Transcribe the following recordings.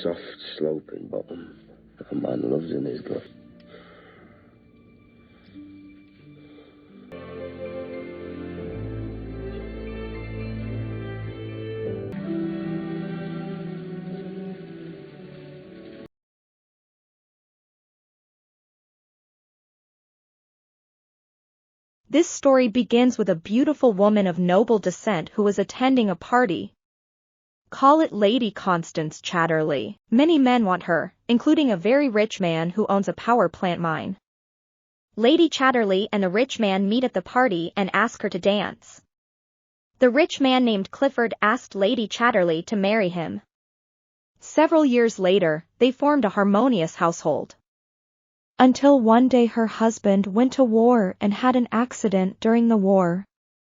soft sloping bottom. A man loves in his garden. This story begins with a beautiful woman of noble descent who was attending a party. Call it Lady Constance Chatterley. Many men want her, including a very rich man who owns a power plant mine. Lady Chatterley and the rich man meet at the party and ask her to dance. The rich man named Clifford asked Lady Chatterley to marry him. Several years later, they formed a harmonious household. Until one day her husband went to war and had an accident during the war.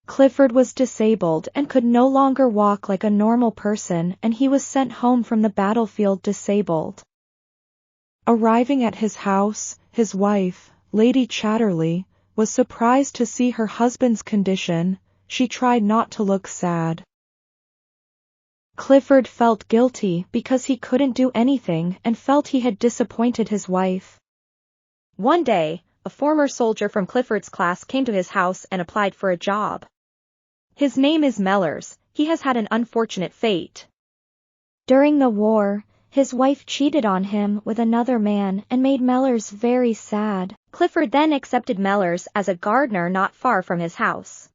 Clifford was disabled and could no longer walk like a normal person, and he was sent home from the battlefield disabled. Arriving at his house, his wife, Lady Chatterley, was surprised to see her husband's condition. She tried not to look sad. Clifford felt guilty because he couldn't do anything and felt he had disappointed his wife. One day, a former soldier from Clifford's class came to his house and applied for a job. His name is Mellors. He has had an unfortunate fate. During the war, his wife cheated on him with another man and made Mellors very sad. Clifford then accepted Mellors as a gardener not far from his house.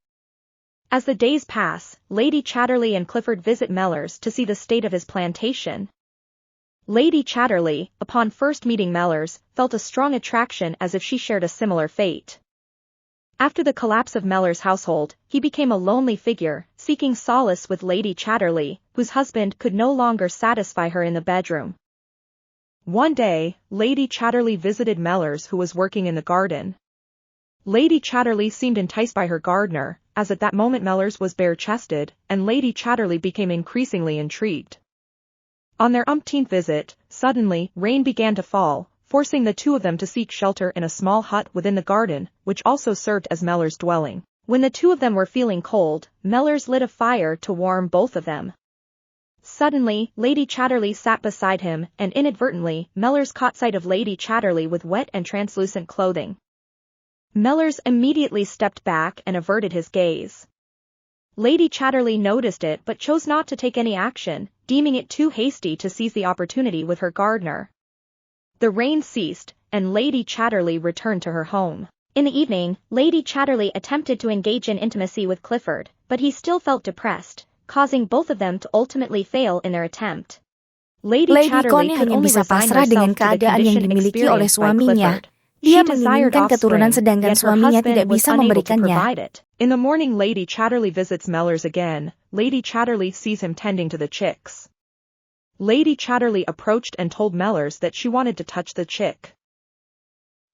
As the days pass, Lady Chatterley and Clifford visit Mellors to see the state of his plantation. Lady Chatterley, upon first meeting Mellors, felt a strong attraction as if she shared a similar fate. After the collapse of Mellors' household, he became a lonely figure, seeking solace with Lady Chatterley, whose husband could no longer satisfy her in the bedroom. One day, Lady Chatterley visited Mellors, who was working in the garden. Lady Chatterley seemed enticed by her gardener, as at that moment Mellors was bare-chested, and Lady Chatterley became increasingly intrigued. On their umpteenth visit, suddenly, rain began to fall, forcing the two of them to seek shelter in a small hut within the garden, which also served as Mellors' dwelling. When the two of them were feeling cold, Mellors lit a fire to warm both of them. Suddenly, Lady Chatterley sat beside him, and inadvertently, Mellors caught sight of Lady Chatterley with wet and translucent clothing. Mellors immediately stepped back and averted his gaze. Lady Chatterley noticed it but chose not to take any action, deeming it too hasty to seize the opportunity with her gardener. The rain ceased, and Lady Chatterley returned to her home. In the evening, Lady Chatterley attempted to engage in intimacy with Clifford, but he still felt depressed, causing both of them to ultimately fail in their attempt. Lady Chatterley could only resign herself to the condition experienced by Clifford. Dia menginginkan keturunan sedangkan suaminya tidak bisa memberikannya. In the morning, Lady Chatterley visits Mellors again. Lady Chatterley sees him tending to the chicks. Lady Chatterley approached and told Mellors that she wanted to touch the chick.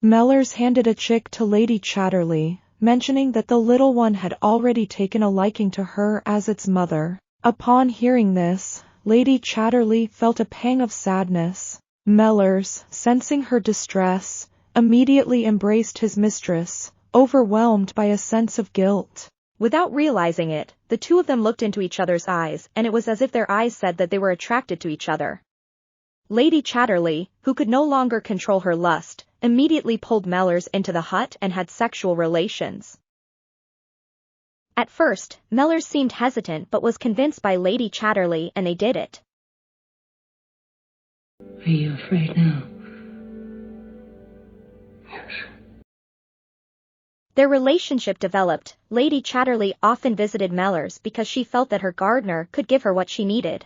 Mellors handed a chick to Lady Chatterley, mentioning that the little one had already taken a liking to her as its mother. Upon hearing this, Lady Chatterley felt a pang of sadness. Mellors, sensing her distress, immediately embraced his mistress, overwhelmed by a sense of guilt. Without realizing it, the two of them looked into each other's eyes, and it was as if their eyes said that they were attracted to each other. Lady Chatterley, who could no longer control her lust, immediately pulled Mellors into the hut and had sexual relations. At first, Mellors seemed hesitant but was convinced by Lady Chatterley, and they did it. Are you afraid now? Their relationship developed. Lady Chatterley often visited Mellors because she felt that her gardener could give her what she needed.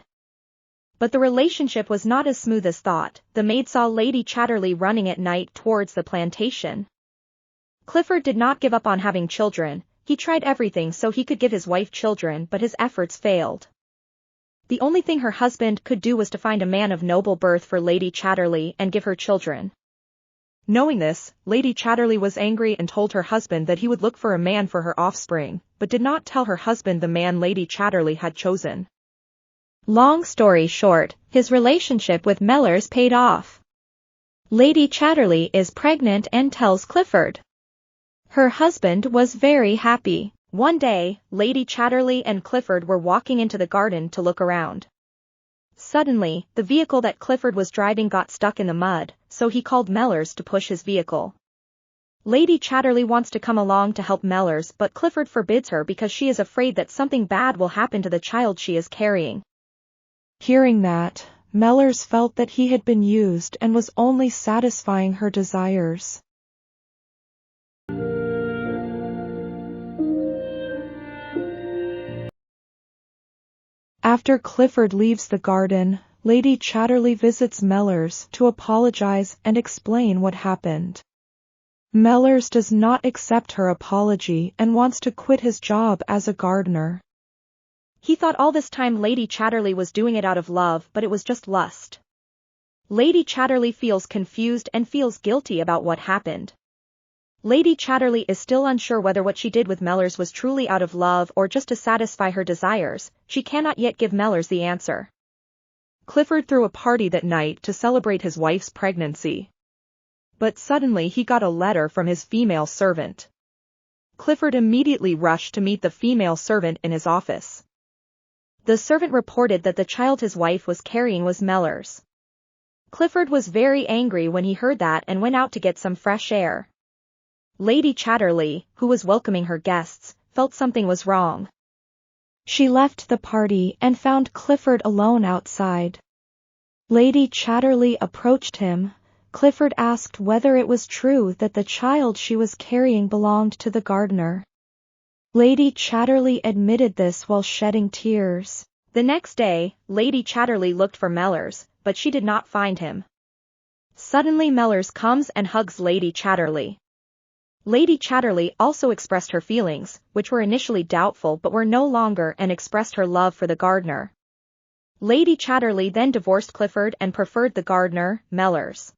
But the relationship was not as smooth as thought. The maid saw Lady Chatterley running at night towards the plantation. Clifford did not give up on having children. He tried everything so he could give his wife children, but his efforts failed. The only thing her husband could do was to find a man of noble birth for Lady Chatterley and give her children. Knowing this, Lady Chatterley was angry and told her husband that he would look for a man for her offspring, but did not tell her husband the man Lady Chatterley had chosen. Long story short, his relationship with Mellors paid off. Lady Chatterley is pregnant and tells Clifford. Her husband was very happy. One day, Lady Chatterley and Clifford were walking into the garden to look around. Suddenly, the vehicle that Clifford was driving got stuck in the mud, so he called Mellors to push his vehicle. Lady Chatterley wants to come along to help Mellors, but Clifford forbids her because she is afraid that something bad will happen to the child she is carrying. Hearing that, Mellors felt that he had been used and was only satisfying her desires. After Clifford leaves the garden, Lady Chatterley visits Mellors to apologize and explain what happened. Mellors does not accept her apology and wants to quit his job as a gardener. He thought all this time Lady Chatterley was doing it out of love, but it was just lust. Lady Chatterley feels confused and feels guilty about what happened. Lady Chatterley is still unsure whether what she did with Mellors was truly out of love or just to satisfy her desires. She cannot yet give Mellors the answer. Clifford threw a party that night to celebrate his wife's pregnancy. But suddenly he got a letter from his female servant. Clifford immediately rushed to meet the female servant in his office. The servant reported that the child his wife was carrying was Mellors. Clifford was very angry when he heard that and went out to get some fresh air. Lady Chatterley, who was welcoming her guests, felt something was wrong. She left the party and found Clifford alone outside. Lady Chatterley approached him. Clifford asked whether it was true that the child she was carrying belonged to the gardener. Lady Chatterley admitted this while shedding tears. The next day, Lady Chatterley looked for Mellors, but she did not find him. Suddenly Mellors comes and hugs Lady Chatterley. Lady Chatterley also expressed her feelings, which were initially doubtful but were no longer, and expressed her love for the gardener. Lady Chatterley then divorced Clifford and preferred the gardener, Mellors.